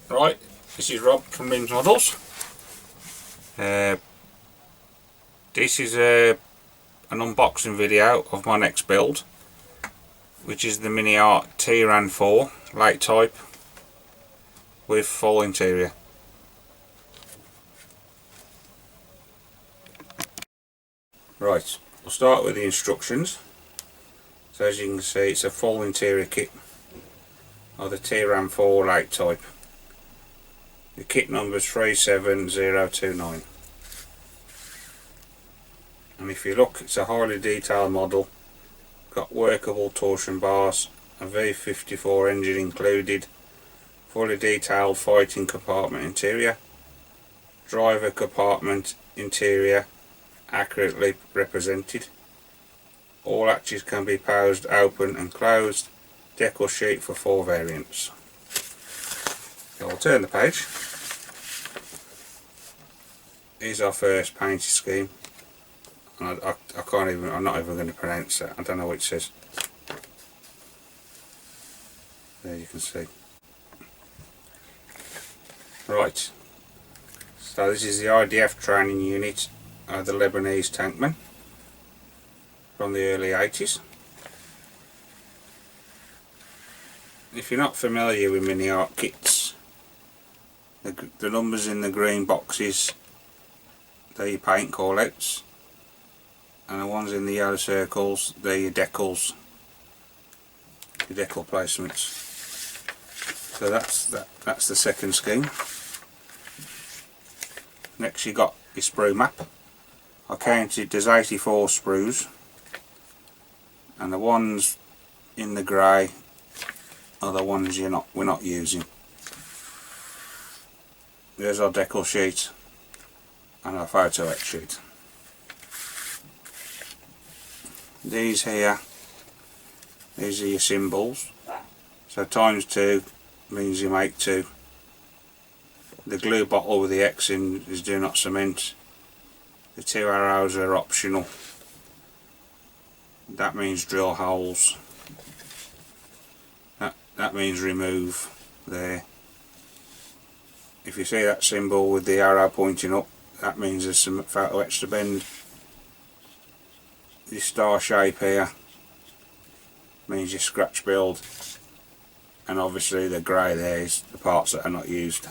Right, this is Rob from Rims Models. This is an unboxing video of my next build, which is the MINIART TIRAN 4 light type with full interior. Right, we'll start with the instructions. So as you can see, it's a full interior kit of the TIRAN 4 light type. The kit number is 37029, and if you look, it's a highly detailed model. Got workable torsion bars, a V54 engine included, fully detailed fighting compartment interior, driver compartment interior accurately represented. All hatches can be paused, open and closed. Decal sheet for 4 variants. So I'll turn the page. Here's our first painted scheme. And I can't even, I'm not even going to pronounce that. I don't know what it says. There you can see. Right. So this is the IDF training unit of the Lebanese tankmen from the early 80s. If you're not familiar with MINIART kits, the numbers in the green boxes, they're your paint callouts, and the ones in the yellow circles, they're your decals, your decal placements. So that's the second scheme. Next you got your sprue map. I counted, there's 84 sprues, and the ones in the grey are the ones we're not using. There's our decal sheet and our photo etch sheet. These here, these are your symbols. So ×2 means you make 2. The glue bottle with the X in is do not cement. The 2 arrows are optional. That means drill holes. That means remove there. If you see that symbol with the arrow pointing up, that means there's some photo etch to bend. This star shape here means your scratch build, and obviously the grey there is the parts that are not used,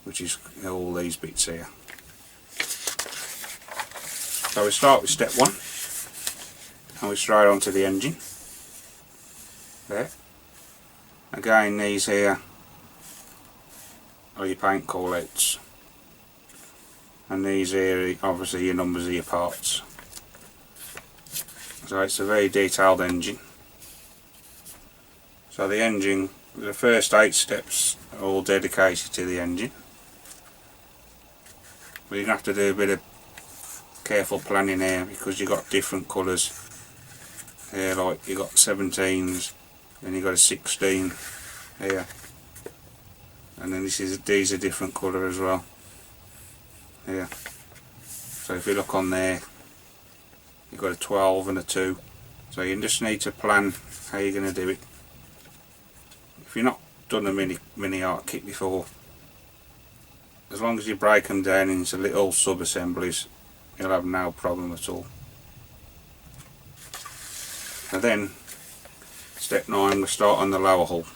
which is all these bits here. So we start with step 1 and we straight onto the engine. There. Again, these here are your paint callouts, and these here are obviously your numbers of your parts. So it's a very detailed engine. So the engine, the first 8 steps are all dedicated to the engine. But you have to do a bit of careful planning here, because you've got different colours here, like you've got 17s, then you've got a 16 here, and then these are different colour as well here. So if you look on there, you've got a 12 and a 2, so you just need to plan how you're going to do it. If you've not done a MINIART kit before, as long as you break them down into little sub-assemblies, you'll have no problem at all. And then step 9, we start on the lower hull.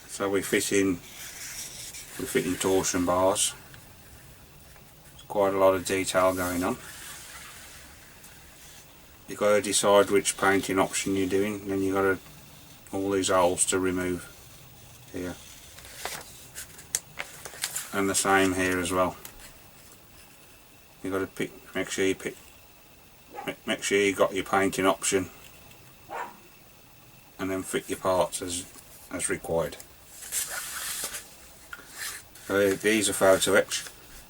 So we fit in torsion bars. There's quite a lot of detail going on. You've got to decide which painting option you're doing, then you've got all these holes to remove here. And the same here as well. You've got to make sure you got your painting option, and then fit your parts as required. So these are photo etch.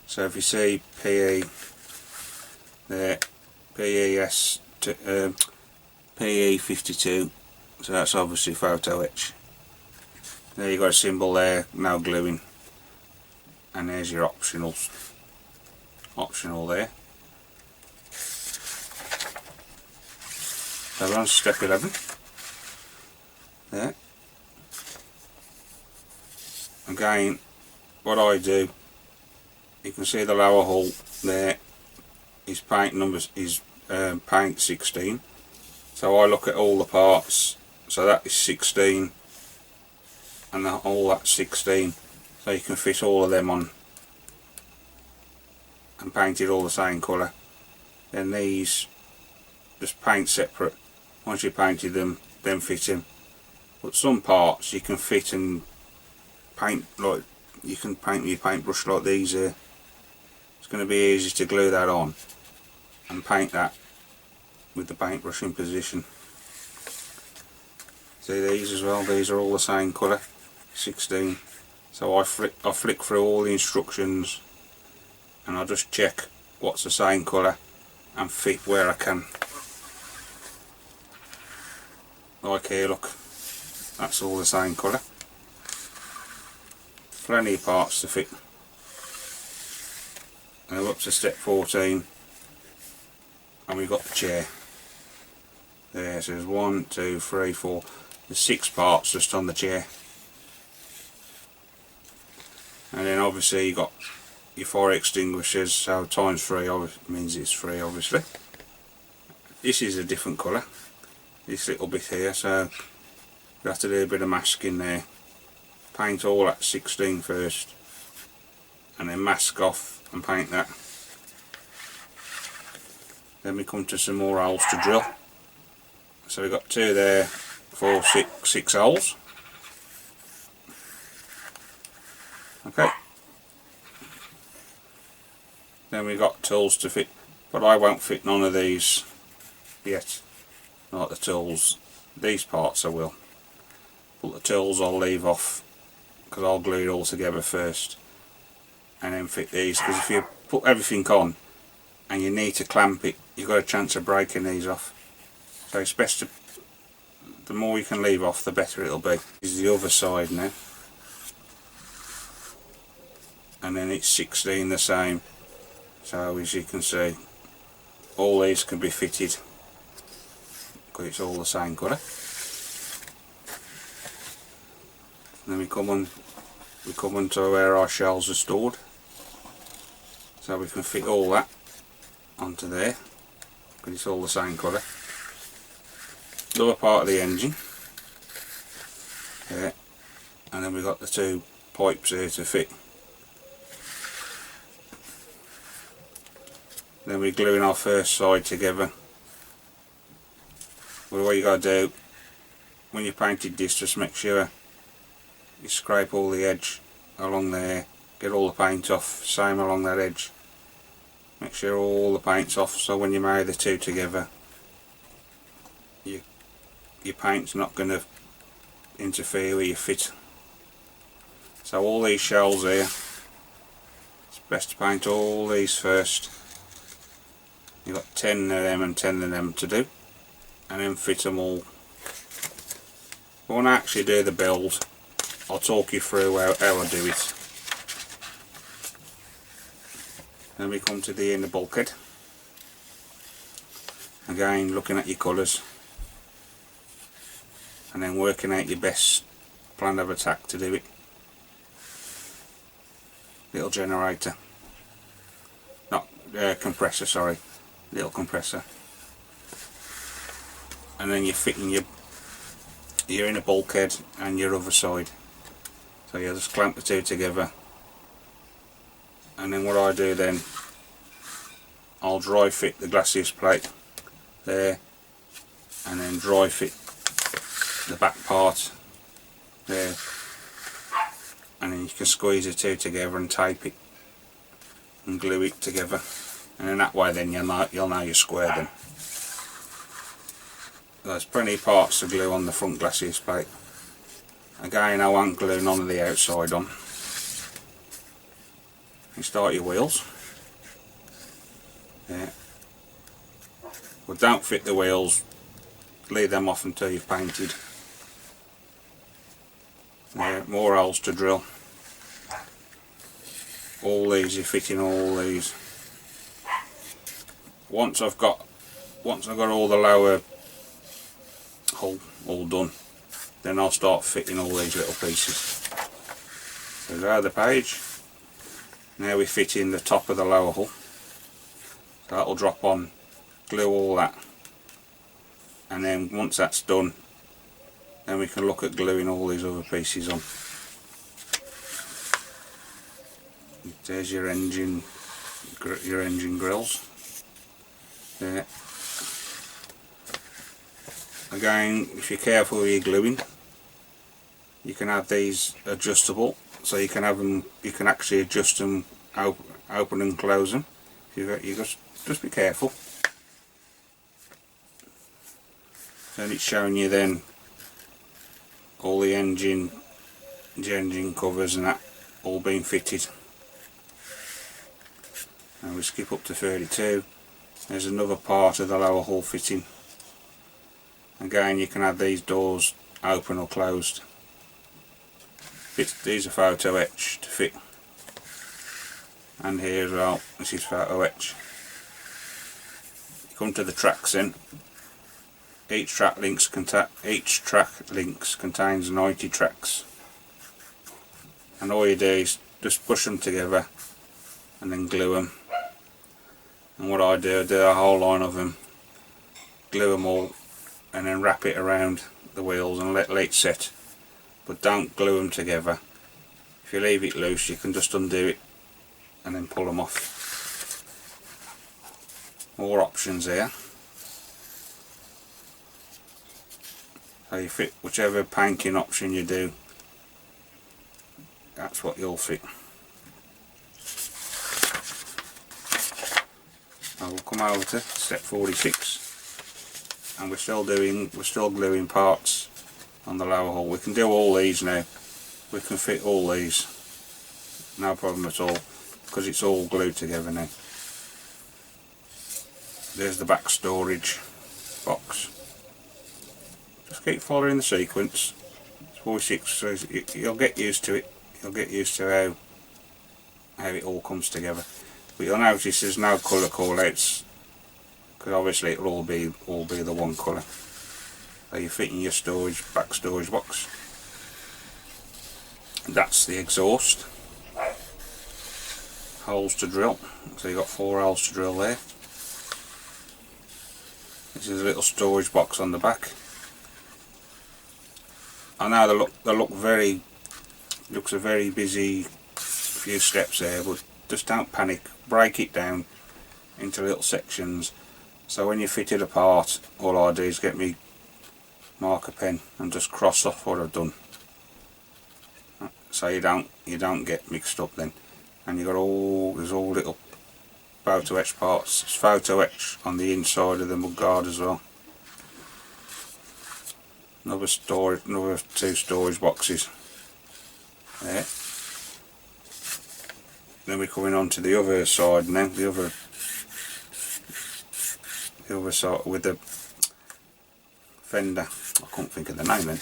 So if you see PE there, PES PE52, so that's obviously photo etch. There you've got a symbol there, no gluing, and there's your optional there. So we're on step 11 there. Again, what I do, you can see the lower hull there is paint numbers is paint 16. So I look at all the parts, so that is 16 and all that's 16, so you can fit all of them on and paint it all the same colour. Then these just paint separate. Once you painted them, then fit them. But some parts you can fit and paint, like you can paint with your paintbrush like these here. It's going to be easy to glue that on and paint that with the paintbrush in position. See these as well, these are all the same colour, 16. So I flick through all the instructions and I just check what's the same colour and fit where I can. Like here, look, that's all the same colour. Plenty of parts to fit. And we're up to step 14 and we've got the chair. There, so there's 1, 2, 3, 4, there's 6 parts just on the chair. And then obviously you've got your fire extinguishers, so times 3 means it's 3 obviously. This is a different colour, this little bit here, so you have to do a bit of masking there. Paint all at 16 first and then mask off and paint that. Then we come to some more holes to drill. So we've got 2 there, 4, 6 holes. Okay. Then we've got tools to fit, but I won't fit none of these yet. Not the tools, these parts I will. But the tools I'll leave off because I'll glue it all together first and then fit these, because if you put everything on and you need to clamp it, you've got a chance of breaking these off. So it's best to, the more you can leave off the better it'll be. This is the other side now. And then it's 16 the same. So as you can see, all these can be fitted because it's all the same colour. And then we come on to where our shells are stored. So we can fit all that onto there because it's all the same colour. The other part of the engine, yeah, and then we've got the 2 pipes here to fit. Then we're gluing our first side together. Well, what you got to do when you painted this, just make sure you scrape all the edge along there, get all the paint off, same along that edge. Make sure all the paint's off, so when you marry the 2 together, your paint's not going to interfere with your fit. So all these shells here, it's best to paint all these first. You've got 10 of them and 10 of them to do, and then fit them all. But when I actually do the build, I'll talk you through how I do it. Then we come to the inner bulkhead. Again, looking at your colours and then working out your best plan of attack to do it. Little generator, not compressor, sorry, little compressor. And then you're fitting your inner bulkhead and your other side. So you just clamp the 2 together. And then what I do then, I'll dry fit the glacis plate there, and then dry fit the back part there, and then you can squeeze the 2 together and tape it and glue it together, and in that way then you'll know you're squared them. There's plenty of parts to glue on the front glacis plate. Again, I won't glue none of the outside on. You start your wheels, yeah, but don't fit the wheels, leave them off until you've painted. Yeah, more holes to drill. All these, you're fitting all these. Once I've got all the lower hull all done, then I'll start fitting all these little pieces. So there's the page. Now we fit in the top of the lower hull. So that'll drop on, glue all that, and then once that's done, then we can look at gluing all these other pieces on. There's your engine grills. There. Again, if you're careful with your gluing, you can have these adjustable, so you can have them. You can actually adjust them, open and close them. You just be careful. Then it's showing you then all the engine covers and that all being fitted. And we skip up to 32. There's another part of the lower hull fitting. Again, you can have these doors open or closed. These are photo etch to fit. And here as well, this is photo etch. You come to the tracks then. Each track links contains 90 tracks. And all you do is just push them together and then glue them. And what I do a whole line of them, glue them all, and then wrap it around the wheels and let it set. But don't glue them together. If you leave it loose, you can just undo it and then pull them off. More options here. So you fit whichever painting option you do, that's what you'll fit. I will come over to step 46, and we're still gluing parts on the lower hull. We can do all these now. We can fit all these, no problem at all, because it's all glued together now. There's the back storage box. Just keep following the sequence. It's 46, so you'll get used to it. You'll get used to how it all comes together. But you'll notice there's no colour call-outs, because obviously it'll all be the one colour. So you're fitting your back storage box. That's the exhaust. Holes to drill. So you've got 4 holes to drill there. This is a little storage box on the back. I know they look looks a very busy few steps there, but just don't panic. Break it down into little sections. So when you fit it apart, all I do is get me marker pen and just cross off what I've done. So you don't get mixed up then. And you got there's all little photo etch parts. It's photo etch on the inside of the mudguard as well. Another 2 storage boxes there. Then we're coming on to the other side now. The other side with the fender. I couldn't think of the name then.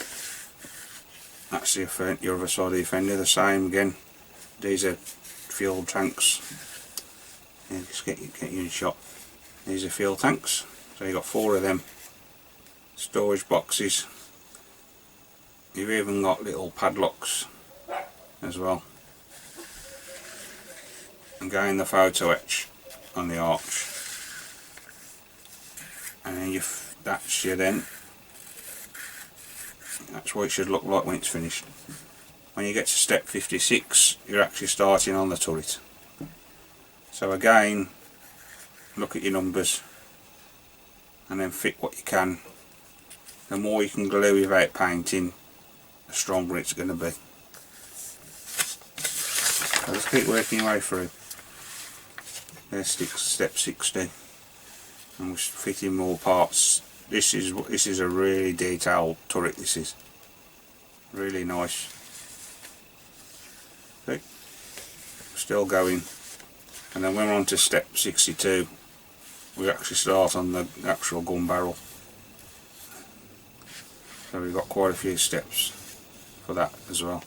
That's your other side of the fender. The same again. These are fuel tanks. Yeah, just get you in shot. These are fuel tanks. So you've got 4 of them. Storage boxes. You've even got little padlocks as well. Again, the photo etch on the arch. And then that's what it should look like when it's finished. When you get to step 56, you're actually starting on the turret. So again, look at your numbers and then fit what you can. The more you can glue without painting, the stronger it's going to be. So just keep working your way through. There's step 60, and we're fitting more parts. This is a really detailed turret. This is really nice. Okay. Still going, and then when we're on to step 62, we actually start on the actual gun barrel. So we've got quite a few steps for that as well.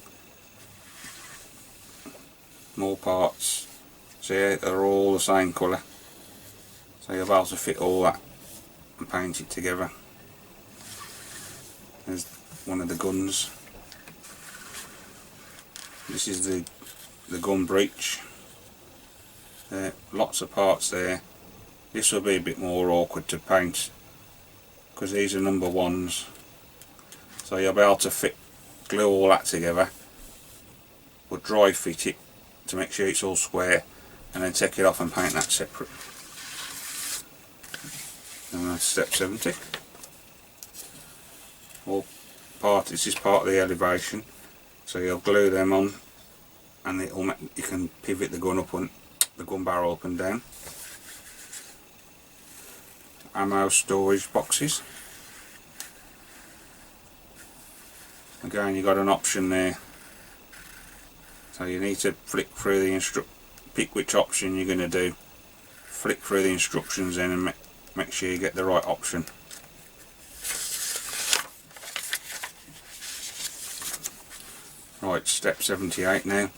More parts. See, they're all the same colour. So you'll be able to fit all that and paint it together. There's one of the guns. This is the gun breech. Lots of parts there. This will be a bit more awkward to paint because these are number ones, so you'll be able to glue all that together, but dry fit it to make sure it's all square, and then take it off and paint that separate. And that's step 70. This is part of the elevation, so you'll glue them on, and you can pivot the gun up and the gun barrel up and down. Ammo storage boxes. Again, you got an option there, so you need to flick through the pick which option you're going to do, flick through the instructions in and make sure you get the right option. Right, step 78 now.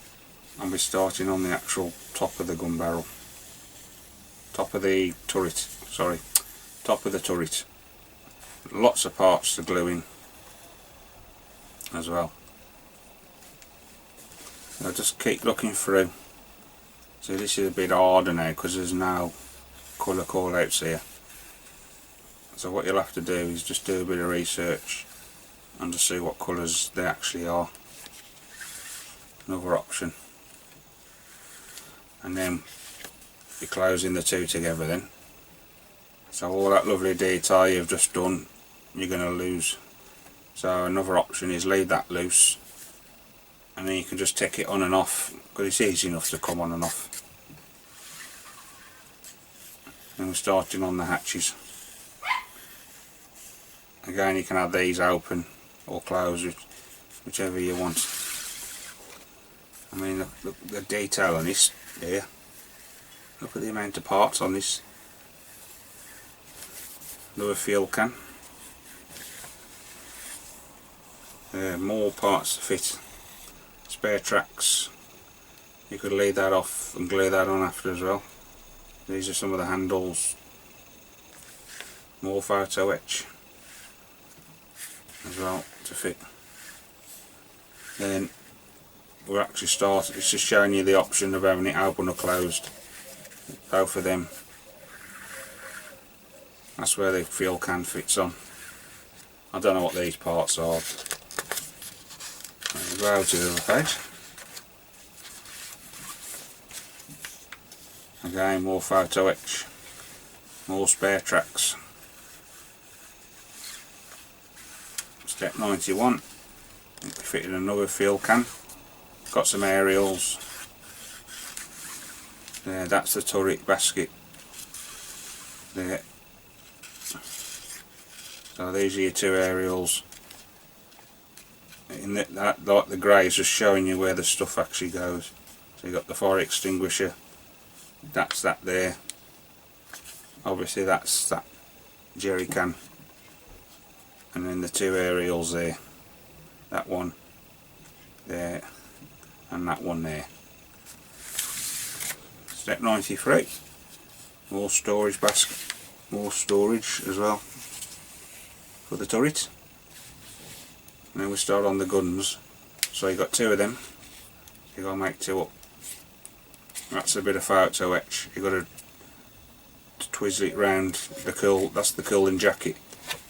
I'll be starting on the actual top of the gun barrel, top of the turret, sorry, top of the turret. Lots of parts to glue in as well. I'll just keep looking through. So this is a bit harder now because there's no colour call outs here. So what you'll have to do is just do a bit of research and to see what colours they actually are. Another option. And then you're closing the two together then. So all that lovely detail you've just done, you're going to lose. So another option is leave that loose, and then you can just take it on and off, because it's easy enough to come on and off. And we're starting on the hatches. Again, you can have these open or closed, whichever you want. I mean, look the detail on this here. Look at the amount of parts on this. Another fuel can. More parts to fit. Spare tracks. You could leave that off and glue that on after as well. These are some of the handles. More photo etch as well to fit. Then we're actually started. It's just showing you the option of having it open or closed. Both of them. That's where the fuel can fits on. I don't know what these parts are. We'll go to the other page. Again, more photo etch, more spare tracks. Step 91. We fitted another fuel can. Got some aerials. There, that's the turret basket. There. So these are your two aerials. In that like the grey is just showing you where the stuff actually goes. So you've got the fire extinguisher. That's that there. Obviously that's that jerry can. And then the two aerials there. That one there and that one there. Step 93. More storage basket. More storage as well for the turret. Now we start on the guns. So you've got two of them. You've got to make two up. That's a bit of photo etch. You've got to twizzle it round the cool. That's the cooling jacket.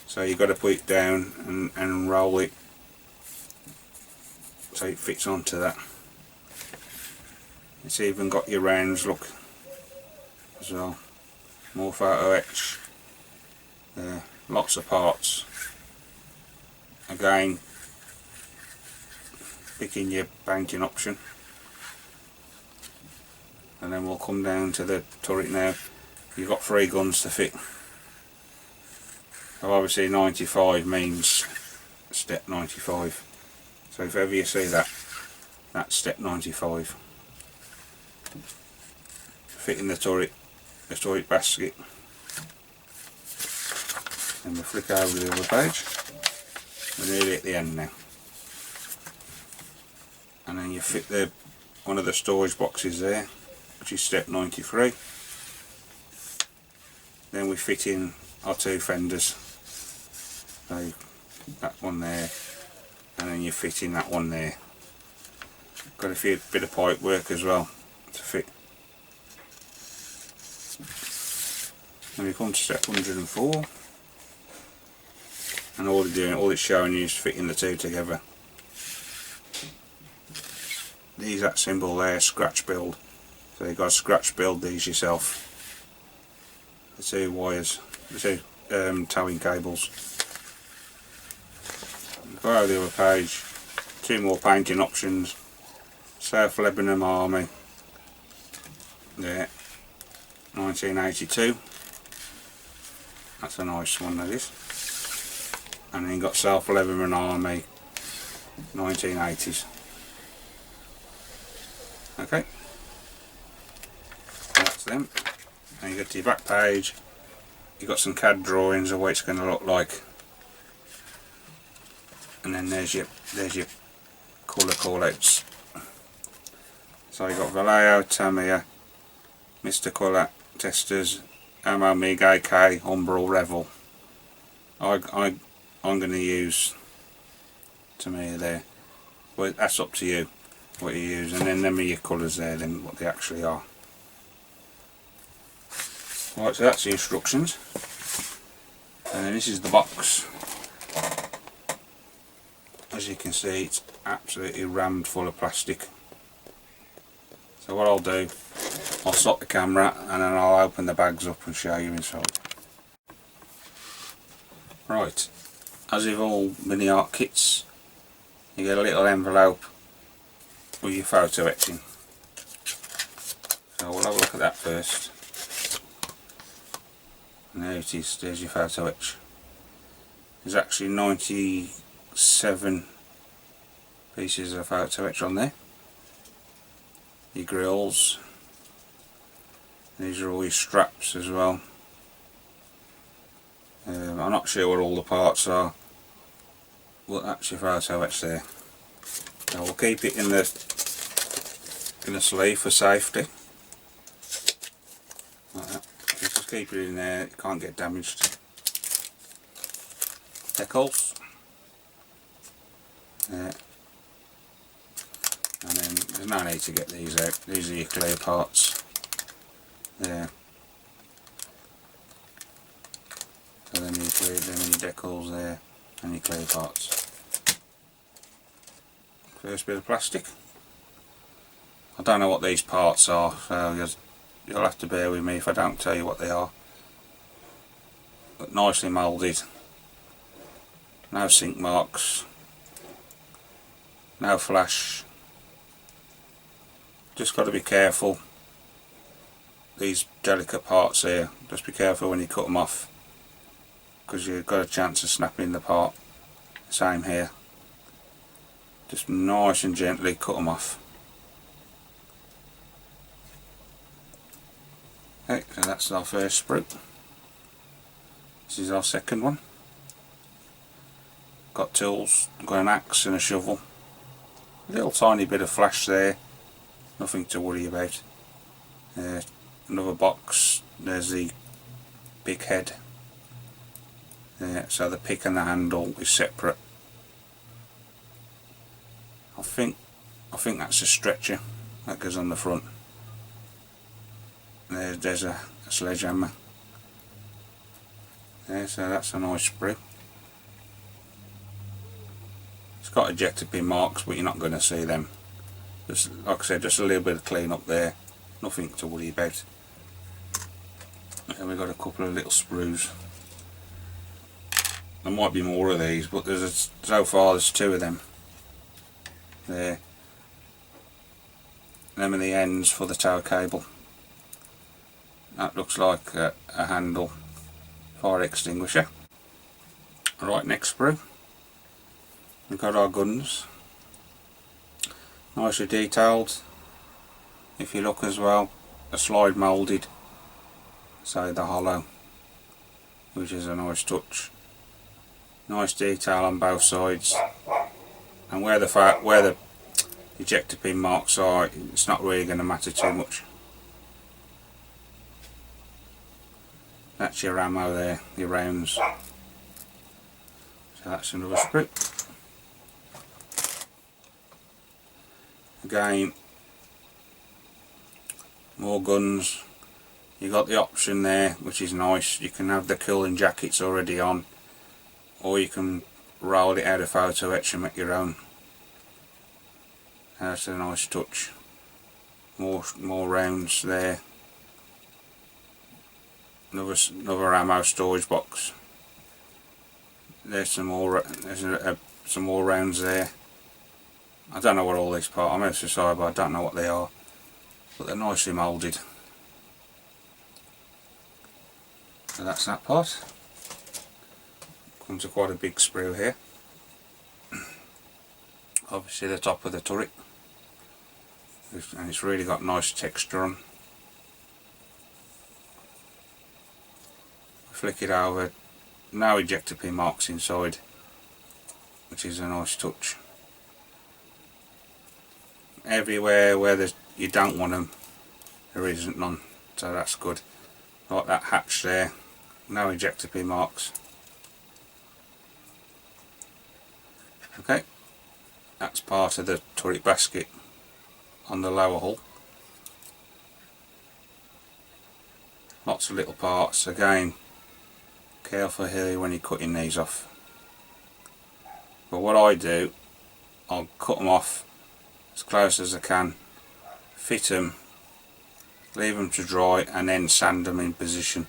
So you've got to put it down and roll it so it fits onto that. It's even got your rounds, look, as well. More photo etch. Lots of parts. Again, picking your painting option. And then we'll come down to the turret now. You've got 3 guns to fit. So obviously 95 means step 95. So if ever you see that, that's step 95. Fitting the turret basket. And we'll flick over the other page. We're nearly at the end now. And then you fit one of the storage boxes there, which is step 93. Then we fit in our 2 fenders. So that one there, and then you fit in that one there. got a bit of pipe work as well to fit. Then we come to step 104, and all it's showing you is fitting the two together. These that symbol there, scratch build. So you've got to scratch build these yourself. The two wires, the two towing cables. Go over the other page, two more painting options. South Lebanon Army, there, 1982. That's a nice one, that is. And then you've got South Lebanon Army, 1980s. Okay, that's them. And you go to your back page, you've got some CAD drawings of what it's going to look like. And then there's your colour callouts. So you've got Vallejo, Tamiya, Mr. Colour, Testers, Ammo MiG AK, Umbral, Revel. I'm going to use Tamiya there. Well, that's up to you what you use, and then them are your colours there, then what they actually are. Right, so that's the instructions, and then this is the box. As you can see, it's absolutely rammed full of plastic. So what I'll do, I'll stop the camera and then I'll open the bags up and show you inside. Right, as with all MINIART kits, you get a little envelope with your photo etching. So we'll have a look at that first. And there it is, there's your photo etch. There's actually 97 pieces of photo etch on there. Your grills. These are all your straps as well. I'm not sure what all the parts are, but that's your photo etch there. So we'll keep it in the sleeve for safety. Like that. Just keep it in there, it can't get damaged. Decals. There. And then there's no need to get these out, these are your clear parts. There. So then you clear them and your decals there and your clear parts. First bit of plastic. I don't know what these parts are, so you'll have to bear with me if I don't tell you what they are. But nicely moulded. No sink marks. No flash. Just got to be careful. These delicate parts here, just be careful when you cut them off, because you've got a chance of snapping the part. Same here. Just nice and gently cut them off. Okay, so that's our first sprue. This is our second one. Got tools, got an axe and a shovel. A little tiny bit of flash there, nothing to worry about. Another box, there's the big head. So the pick and the handle is separate. I think that's a stretcher that goes on the front. There's a sledgehammer. So that's a nice sprue. It's got ejector pin marks, but you're not going to see them. Just like I said, just a little bit of clean up there, nothing to worry about. And we've got a couple of little sprues. There might be more of these, but so far there's two of them. There. Them are the ends for the tow cable. That looks like a handle, fire extinguisher. Right, next sprue. We've got our guns. Nicely detailed. If you look as well, a slide moulded, so the hollow, which is a nice touch. Nice detail on both sides, and where the ejector pin marks are, it's not really going to matter too much. That's your ammo there, your rounds. So that's another sprue. Again, more guns. You got the option there, which is nice. You can have the cooling jackets already on, or you can roll it out of photo etch and make your own. That's a nice touch. More rounds there. Another ammo storage box. There's some more. There's some more rounds there. I don't know what all these parts. I'm out to side, but I don't know what they are. But they're nicely moulded. So that's that part. Comes with quite a big sprue here. Obviously the top of the turret, and it's really got nice texture on. Flick it over, no ejector pin marks inside, which is a nice touch. Everywhere where you don't want them, there isn't none, so that's good. Like that hatch there, no ejector pin marks. Okay, that's part of the turret basket on the lower hull. Lots of little parts. Again, careful here when you're cutting these off. But what I do, I'll cut them off as close as I can, fit them, leave them to dry, and then sand them in position,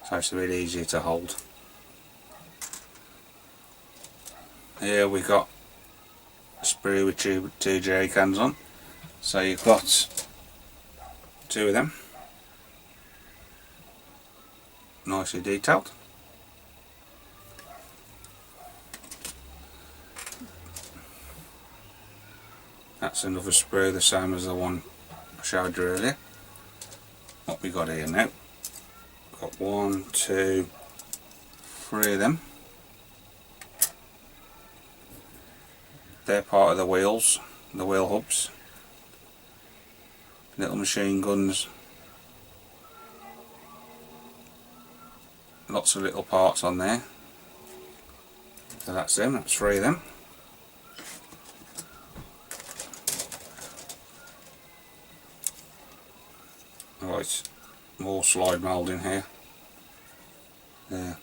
so it's a bit easier to hold. Here we got a sprue with two jerry cans on, so you've got two of them, nicely detailed. That's another sprue, the same as the one I showed you earlier. What we got here now? Got 1, 2, 3 of them. They're part of the wheels, the wheel hubs. Little machine guns. Lots of little parts on there. So that's them, that's 3 of them. Right, more slide moulding here. There.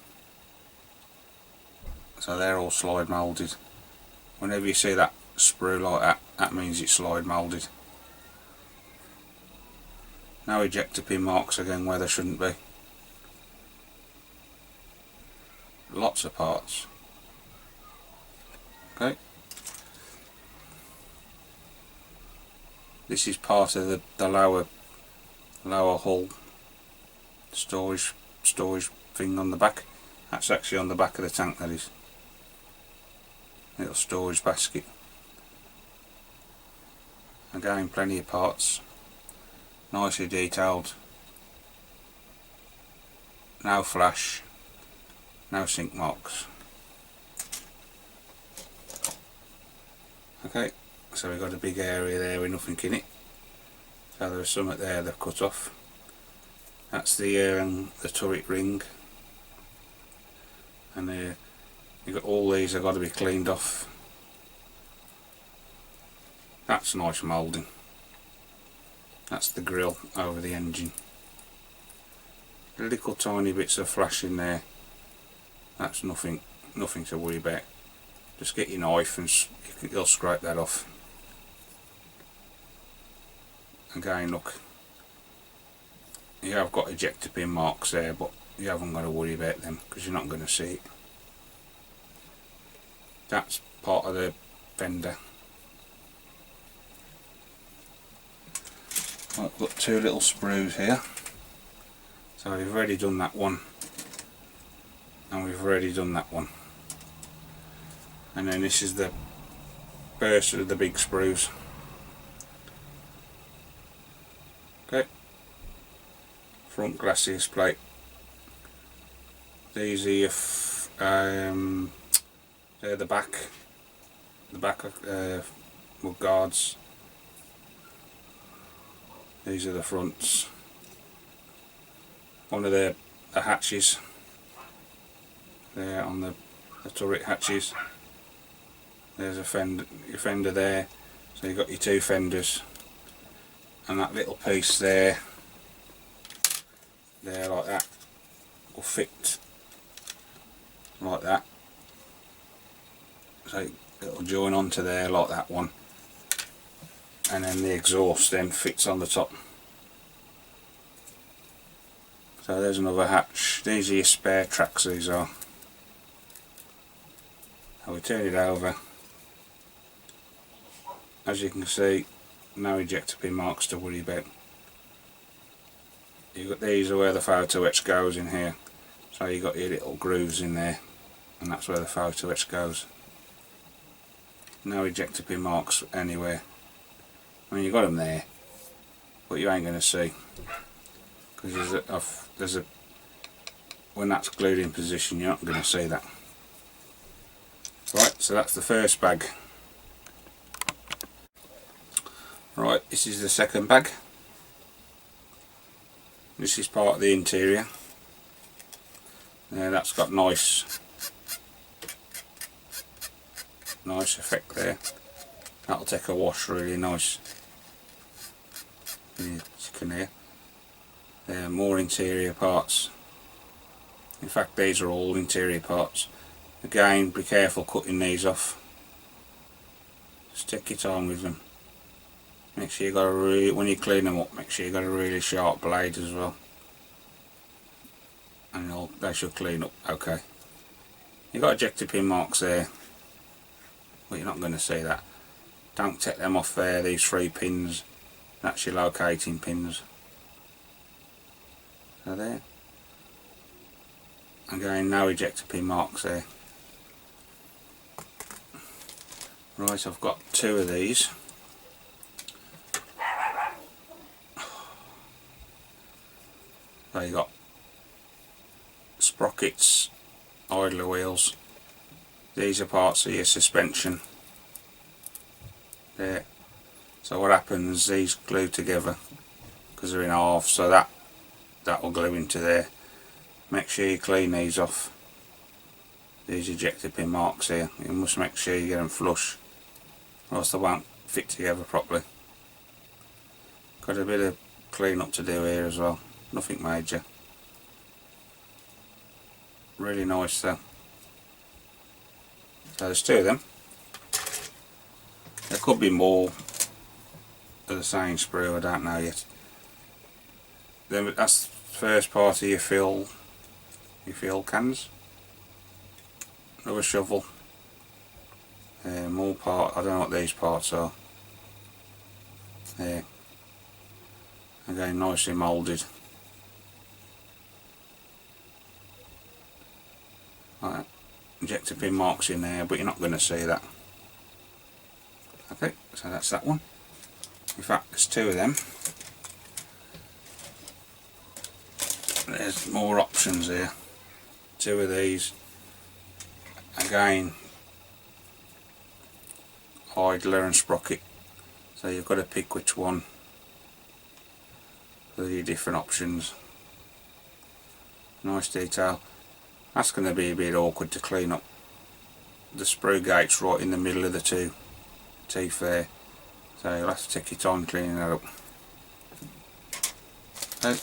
So they're all slide moulded. Whenever you see that sprue like that, that means it's slide moulded. No ejector pin marks again where there shouldn't be. Lots of parts. Okay. This is part of the lower hull storage thing on the back. That's actually on the back of the tank, that is. Little storage basket. Again, plenty of parts, nicely detailed. No flash, no sink marks. Okay, so we've got a big area there with nothing in it. So there's some there they've cut off. That's the turret ring, and you've got all these have got to be cleaned off. That's nice moulding. That's the grill over the engine. Little tiny bits of flash in there. That's nothing to worry about. Just get your knife and you'll scrape that off. Again, look, you have got ejector pin marks there, but you haven't got to worry about them because you're not going to see it. That's part of the fender. I've got 2 little sprues here. So we've already done that one, and we've already done that one. And then this is the first of the big sprues. Okay. Front glacis plate. These are your they're the back mud guards. These are the fronts. One of the hatches there on the turret hatches. There's your fender there. So you've got your two fenders, and that little piece there like that will fit like that, so it'll join onto there like that one, and then the exhaust then fits on the top. So there's another hatch. These are your spare tracks, these are. So we turn it over. As you can see, no ejector pin marks to worry about. These are where the photo etch goes in here. So you've got your little grooves in there, and that's where the photo etch goes. No ejector pin marks anywhere. I mean, you've got them there, but you ain't going to see, because when that's glued in position, you're not going to see that. Right, so that's the first bag. Right, this is the second bag. This is part of the interior. That's got nice effect there. That'll take a wash really nice. As you can hear. There are more interior parts. In fact, these are all interior parts. Again, be careful cutting these off. Just take your time with them. Make sure you got when you clean them up, make sure you got a really sharp blade as well, and they should clean up okay. You got ejector pin marks there, but you're not going to see that. Don't take them off there. These 3 pins, that's your locating pins. So there. Again, no ejector pin marks there. Right, I've got 2 of these. So you got sprockets, idler wheels. These are parts of your suspension. There. So what happens? These glue together because they're in half. So that will glue into there. Make sure you clean these off. These ejector pin marks here. You must make sure you get them flush, or else they won't fit together properly. Got a bit of clean up to do here as well. Nothing major. Really nice though. So there's 2 of them. There could be more of the same sprue, I don't know yet. Then that's the first part of your fuel cans. Another shovel. More part, I don't know what these parts are. There. Again, nicely moulded. Right. Injector pin marks in there, but you're not going to see that. Okay, so that's that one. In fact, there's 2 of them. There's more options here. 2 of these. Again, idler and sprocket. So you've got to pick which one for your different options. Nice detail. That's going to be a bit awkward to clean up. The sprue gate's right in the middle of the 2 teeth there, so you'll have to take your time cleaning that up. Okay.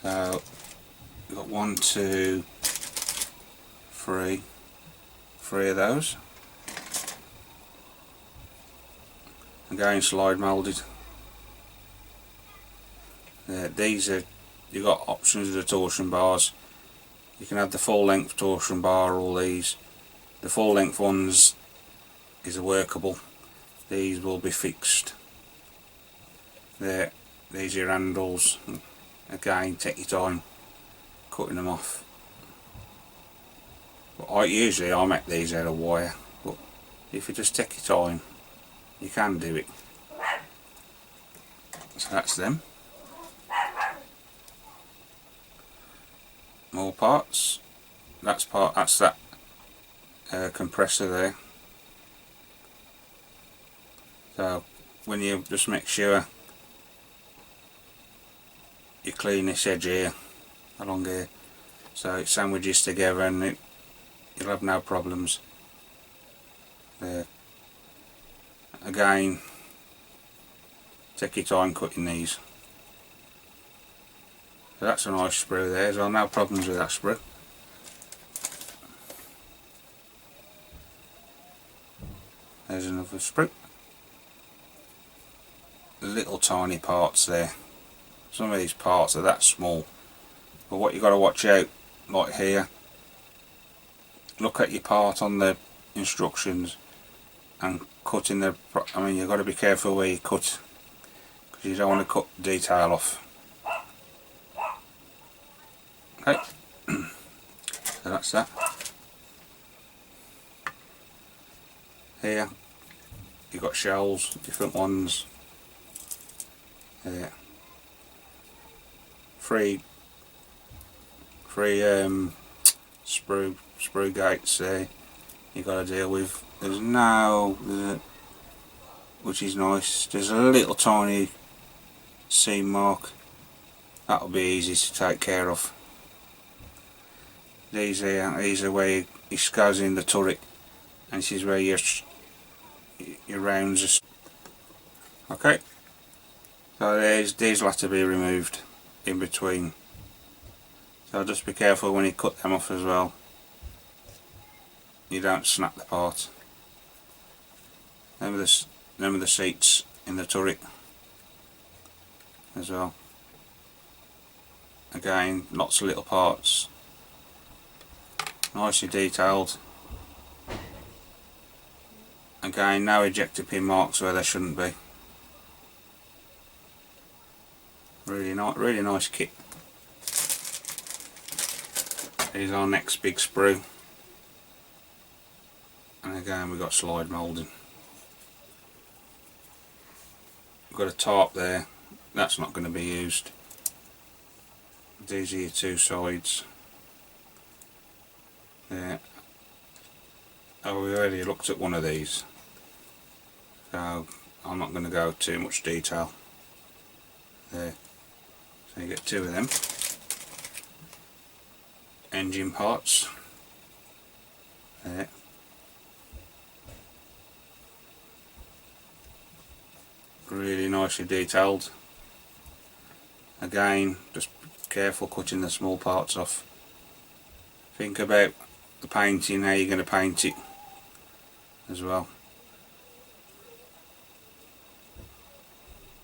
So we've got 1, 2, 3 of those. Again, slide moulded. These are, you've got options of the torsion bars. You can have the full length torsion bar or all these. The full length ones is workable. These will be fixed. There, these are your handles. Again, take your time cutting them off. But usually I make these out of wire, but if you just take your time, you can do it. So that's them. More parts. That's that compressor there. So when you just make sure you clean this edge here along here, so it sandwiches together, and you'll have no problems there. Again, take your time cutting these. So that's a nice sprue there, so no problems with that sprue. There's another sprue. Little tiny parts there. Some of these parts are that small, but what you've got to watch out, like here, look at your part on the instructions and cutting the, I mean, you've got to be careful where you cut, because you don't want to cut detail off. Okay, so that's that. Here you've got shells, different ones. There, three sprue gates there you got to deal with. There's which is nice. There's a little tiny seam mark. That'll be easy to take care of. These are where it goes in the turret, and this is where your rounds are. Okay, so these will have to be removed in between. So just be careful when you cut them off as well. You don't snap the part. Remember the seats in the turret as well. Again, lots of little parts, nicely detailed. Again, no ejector pin marks where there shouldn't be. Really nice kit. Here's our next big sprue, and again we've got slide moulding. We've got a tarp there, that's not going to be used. These are your two sides. There. Oh, we already looked at one of these, so I'm not going to go too much detail. There. So you get two of them. Engine parts. There. Really nicely detailed. Again, just be careful cutting the small parts off. Think about the painting, how you're going to paint it as well,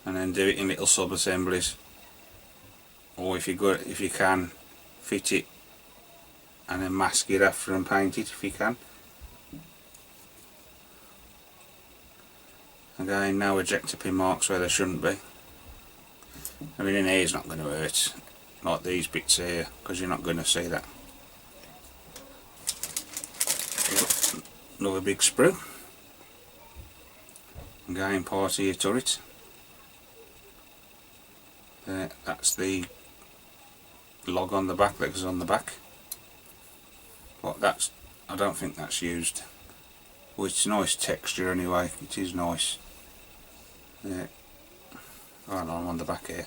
and then do it in little sub assemblies, or if you can, fit it and then mask it after and paint it if you can. Again, no ejector pin marks where there shouldn't be. I mean, in here is not going to hurt like these bits here, because you're not going to see that. Another big sprue. Again, part of your turret. There, that's the log on the back that goes on the back. But I don't think that's used. Well, it's nice texture anyway, it is nice. Yeah. Oh no, I'm on the back here.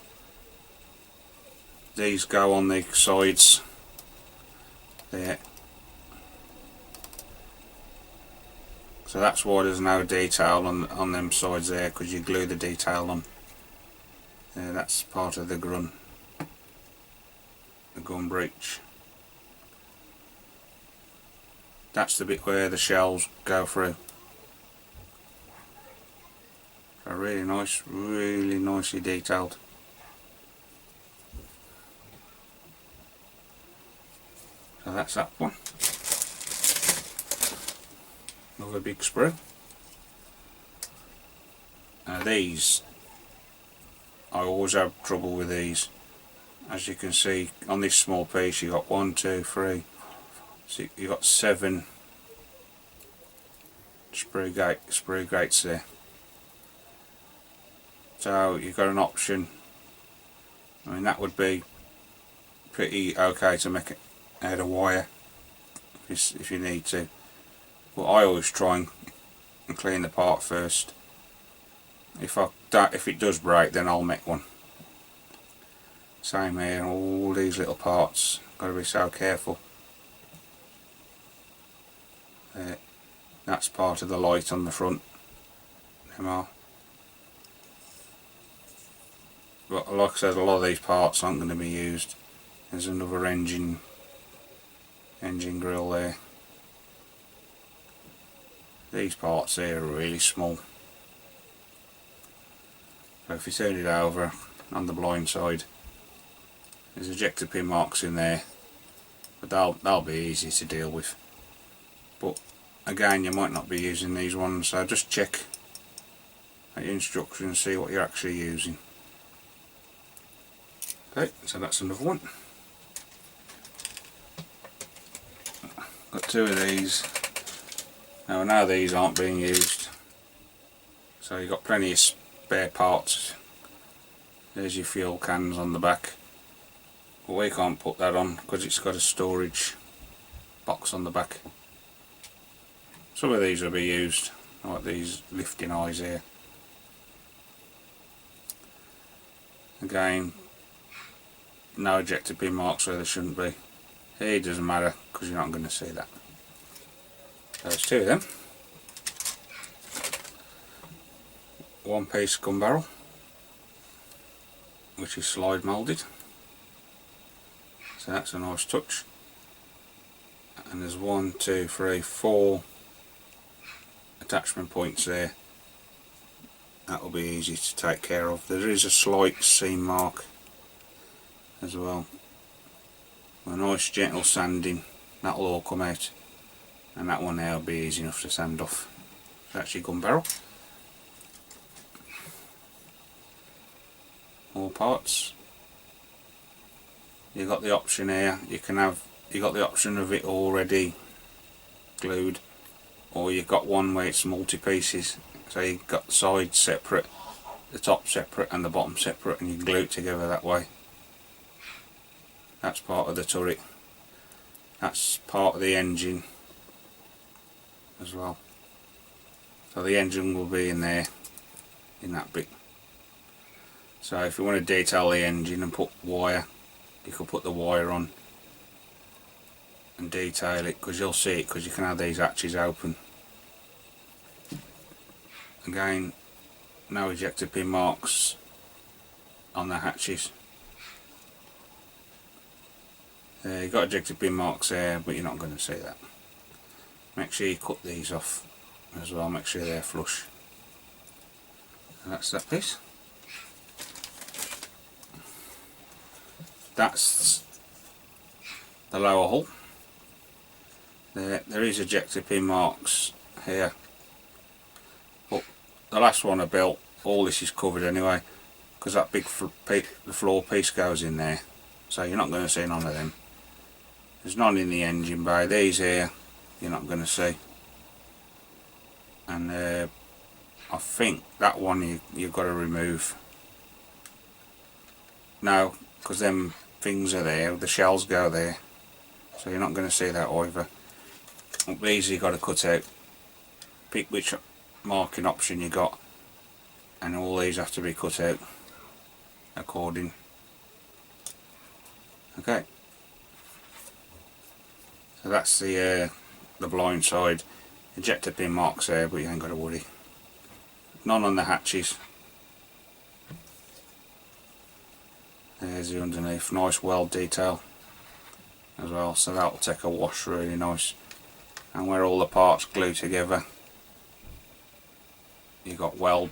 These go on the sides. There. So that's why there's no detail on them sides there, because you glue the detail on. Yeah, that's part of the gun breech. That's the bit where the shells go through. So really nice, really nicely detailed. So that's that one. Another big sprue. Now these, I always have trouble with these. As you can see on this small piece, you got 1, 2, 3, so you got 7 sprue gates there. So you've got an option. I mean, that would be pretty okay to make it out of wire if you need to. But I always try and clean the part first. If it does break, then I'll make one. Same here, all these little parts, got to be so careful. That's part of the light on the front. MR. But like I said, a lot of these parts aren't going to be used. There's another engine grill there. These parts here are really small. So if you turn it over on the blind side, there's ejector pin marks in there, but they'll be easy to deal with. But again, you might not be using these ones, so just check at your instructions, see what you're actually using. Okay, so that's another one. Got two of these. Now these aren't being used, so you've got plenty of spare parts. There's your fuel cans on the back, but we can't put that on because it's got a storage box on the back. Some of these will be used, like these lifting eyes here. Again, no ejector pin marks where there shouldn't be. Here it doesn't matter because you're not going to see that. So there's two of them. One piece gun barrel, which is slide moulded. So that's a nice touch. And there's 1, 2, 3, 4 attachment points there. That will be easy to take care of. There is a slight seam mark as well. A nice gentle sanding, that will all come out, and that one there will be easy enough to sand off. So that's your gun barrel. All parts. You've got the option here, you got the option of it already glued, or you've got one where it's multi-pieces, so you've got the sides separate, the top separate and the bottom separate, and you glue it together that way. That's part of the turret. That's part of the engine as well. So the engine will be in there, in that bit. So if you want to detail the engine and put wire, you could put the wire on and detail it, because you'll see it, because you can have these hatches open. Again, no ejector pin marks on the hatches. You've got ejector pin marks there, but you're not going to see that. Make sure you cut these off as well, make sure they're flush. And that's that piece. That's the lower hull. There is ejector pin marks here, but the last one I built, all this is covered anyway, because that big the floor piece goes in there, so you're not going to see none of them. There's none in the engine bay. These here you're not going to see, and I think that one you've got to remove now, because them things are there, the shells go there, so you're not going to see that either. These you've got to cut out. Pick which marking option you got, and all these have to be cut out according. Okay, so that's the blind side. Ejector pin marks there, but you ain't got to worry. None on the hatches. There's the underneath, nice weld detail as well, so that'll take a wash really nice. And where all the parts glue together, you've got weld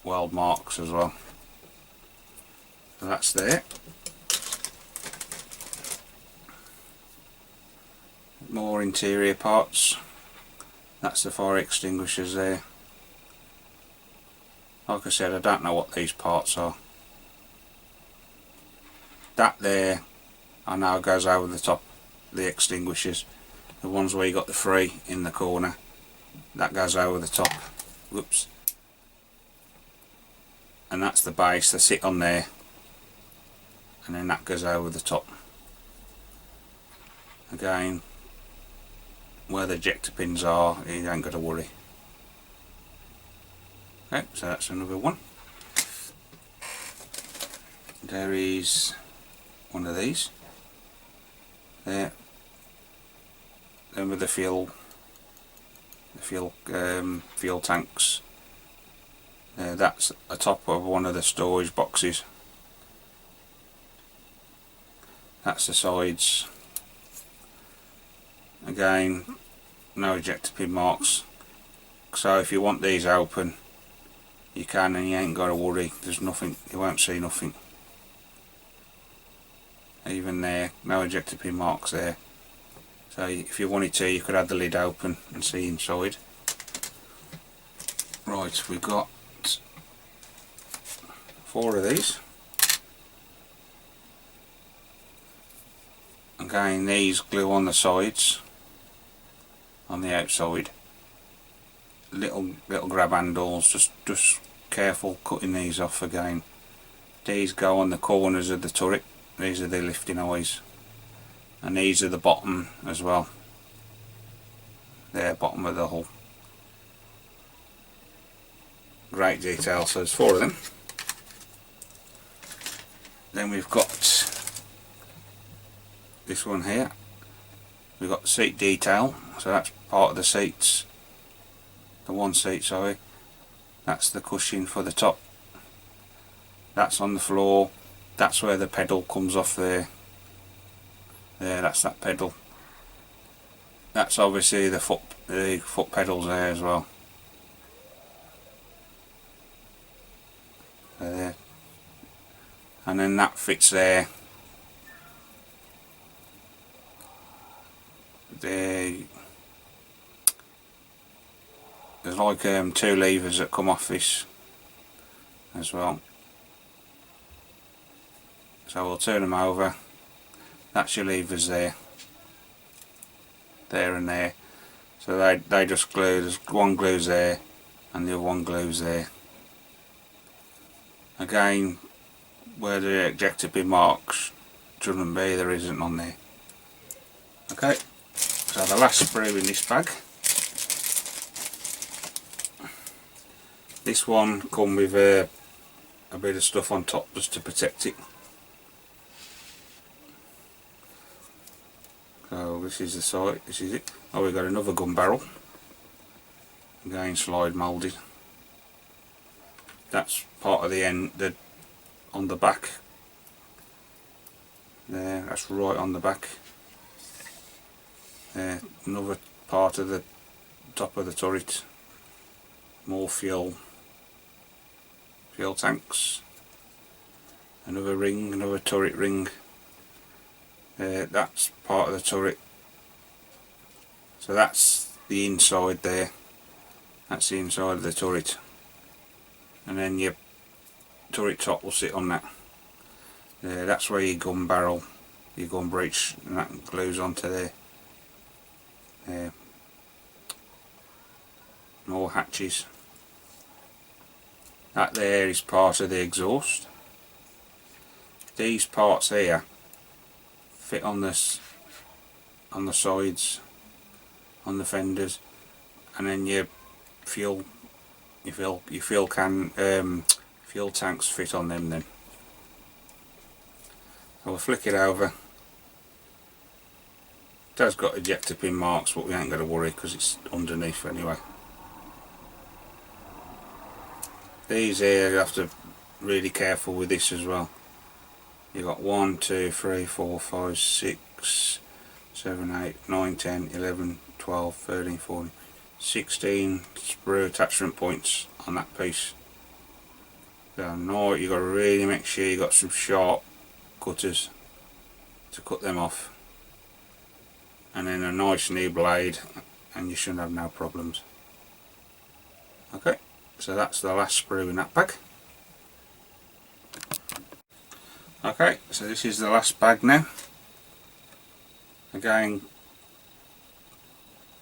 marks as well. So that's there. More interior parts. That's the fire extinguishers there. Like I said, I don't know what these parts are. That there, I know goes over the top, the extinguishers. The ones where you got the three in the corner, that goes over the top. Whoops. And that's the base, they sit on there, and then that goes over the top. Again, where the ejector pins are, you ain't got to worry. Okay, so that's another one. There is one of these. There. Then with the fuel tanks That's the top of one of the storage boxes. That's the sides. Again, no ejector pin marks, so if you want these open you can, and you ain't got to worry. There's nothing, you won't see nothing. Even there, no ejector pin marks there. So if you wanted to, you could have the lid open and see inside. Right, we've got 4 of these. Again, these glue on the sides, on the outside. Little grab handles, just careful cutting these off again. These go on the corners of the turret. These are the lifting eyes, and these are the bottom as well. They're bottom of the hull. Great detail. So there's 4 of them. Then we've got this one here. We've got the seat detail, so that's part of the seats. The one seat, sorry. That's the cushion for the top. That's on the floor. That's where the pedal comes off there. There, that's that pedal. That's obviously the foot pedals there as well. There. And then that fits there. There's like 2 levers that come off this as well. So we'll turn them over. That's your levers there. There and there. So they just glue. There's one glues there and the other one glues there. Again, where the ejector pin marks shouldn't be, there isn't on there. Okay, so the last sprue in this bag. This one come with a bit of stuff on top just to protect it. So this is the side, this is it. Oh, we've got another gun barrel. Again, slide moulded. That's part of the end, on the back. There, that's right on the back. There, another part of the top of the turret. More fuel tanks. Another ring, another turret ring. That's part of the turret. So that's the inside there. That's the inside of the turret. And then your turret top will sit on that. That's where your gun barrel, your gun breech, and that glues onto there. More hatches. That there is part of the exhaust. These parts here fit on this, on the sides, on the fenders, and then your fuel tanks fit on them then. So we'll flick it over. It has got ejector pin marks, but we ain't got to worry because it's underneath anyway. These here, you have to be really careful with this as well. You've got 1, 2, 3, 4, 5, 6, 7, 8, 9, 10, 11, 12, 13, 14, 16 sprue attachment points on that piece. So now you've got to really make sure you've got some sharp cutters to cut them off, and then a nice new blade, and you shouldn't have no problems. Okay, so that's the last sprue in that bag. Okay, so this is the last bag now. Again,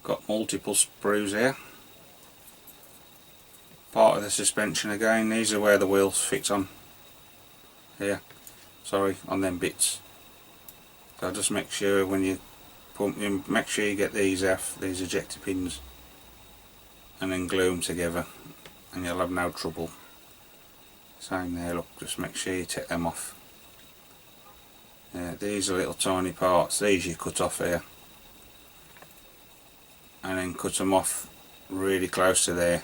got multiple sprues here. Part of the suspension again, these are where the wheels fit on. Here, sorry, on them bits. So just make sure when you pump in, make sure you get these off, these ejector pins, and then glue them together, and you'll have no trouble. Same there, look, just make sure you take them off. These are little tiny parts, these you cut off here, and then cut them off really close to there,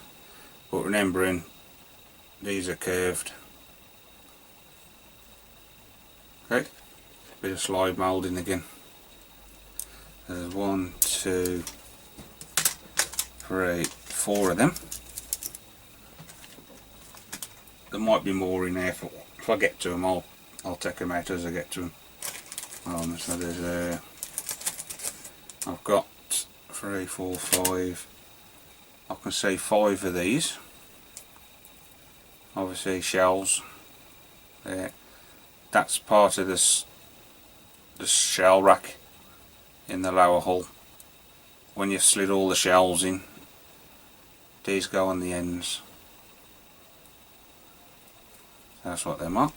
but remembering these are curved. Okay, bit of slide moulding again. There's 1, 2, 3, 4 of them. There might be more in there. If I get to them, I'll take them out as I get to them. So there's I've got 3, 4, 5. I can see 5 of these. Obviously shells. There. That's part of this shell rack in the lower hull. When you've slid all the shells in, these go on the ends. That's what them are.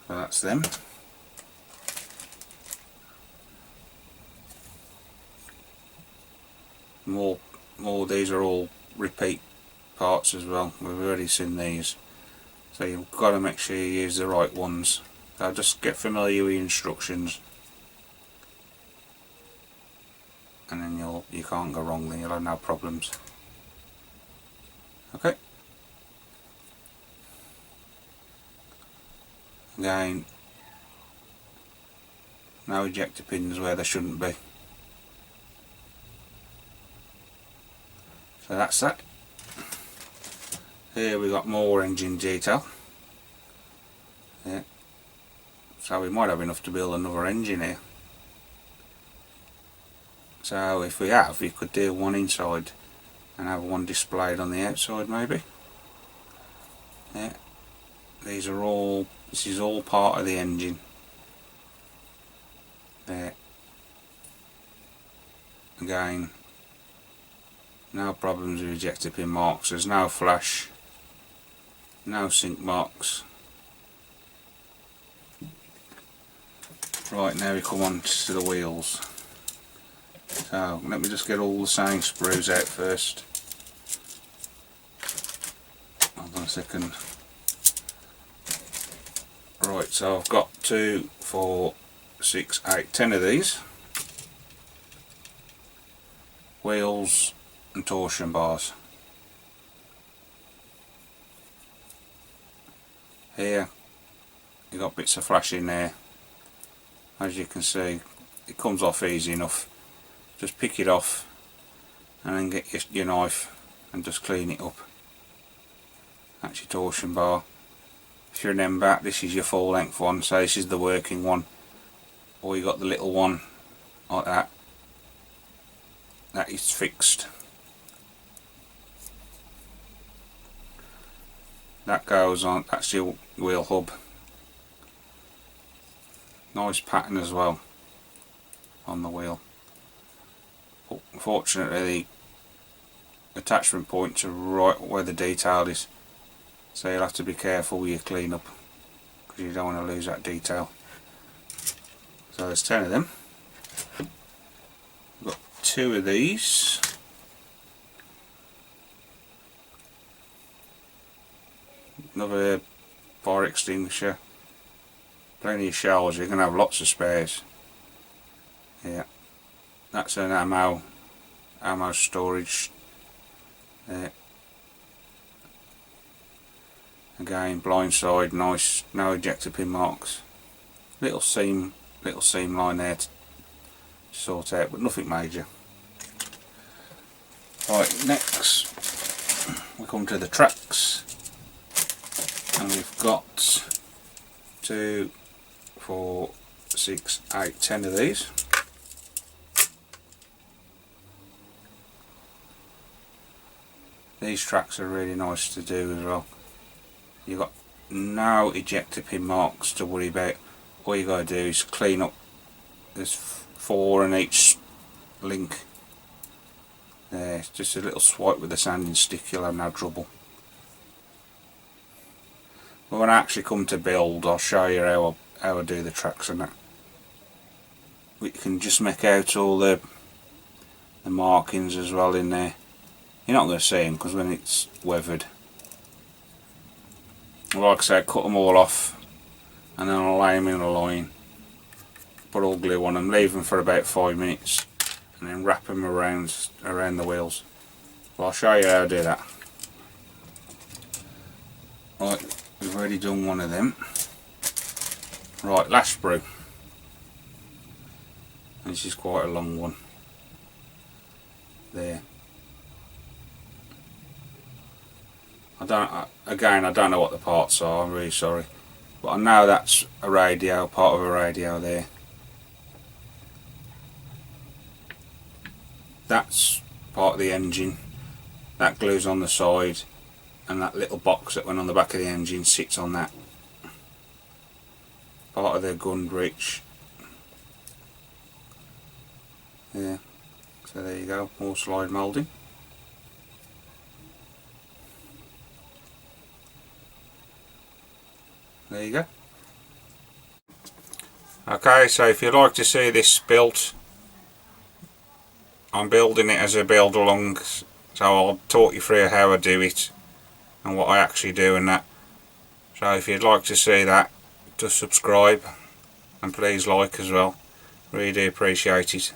So that's them. More, these are all repeat parts as well. We've already seen these. So you've got to make sure you use the right ones. So just get familiar with instructions, and then you can't go wrong. Then you'll have no problems. Okay. Again, no ejector pins where there shouldn't be. So that's that. Here we got more engine detail. Yeah. So we might have enough to build another engine here. So if we have, we could do one inside and have one displayed on the outside maybe. Yeah. This is all part of the engine. There. Again, no problems with ejector pin marks. There's no flash, no sink marks. Right, now we come on to the wheels. So let me just get all the same sprues out first. Hold on a second. Right, so I've got 2, 4, 6, 8, 10 of these wheels and torsion bars. Here you got bits of flash in there. As you can see, it comes off easy enough. Just pick it off and then get your knife and just clean it up. That's your torsion bar. If you're an end back, this is your full length one, so this is the working one. Or you got the little one like that. That is fixed. That goes on, that's your wheel hub. Nice pattern as well on the wheel. But unfortunately the attachment points are right where the detail is, so you'll have to be careful with your clean up because you don't want to lose that detail. So there's 10 of them. I've got 2 of these. Another fire extinguisher. Plenty of shells, you're going to have lots of spares. Yeah, that's an ammo storage. Again, blind side, nice, no ejector pin marks. Little seam line there to sort out, but nothing major. Right, next we come to the tracks, and we've got 2, 4, 6, 8, 10 of these. These tracks are really nice to do as well. You've got no ejector pin marks to worry about. All you got to do is clean up. There's 4 in each link. There, it's just a little swipe with the sanding stick, you'll have no trouble. But when I actually come to build, I'll show you how I do the tracks and that. We can just make out all the markings as well in there. You're not going to see them because when it's weathered. Like I said, cut them all off and then I'll lay them in a line, put all glue on them, leave them for about 5 minutes and then wrap them around the wheels. Well, I'll show you how I do that. Right, we've already done one of them. Right, last sprue. This is quite a long one. There. I don't know what the parts are, I'm really sorry. But I know that's a radio, part of a radio there. That's part of the engine. That glues on the side, and that little box that went on the back of the engine sits on that. Part of the gun breech. Yeah, so there you go, more slide moulding. There you go. Okay, so if you'd like to see this built, I'm building it as a build along, so I'll talk you through how I do it and what I actually do and that. So if you'd like to see that, just subscribe and please like as well. Really do appreciate it.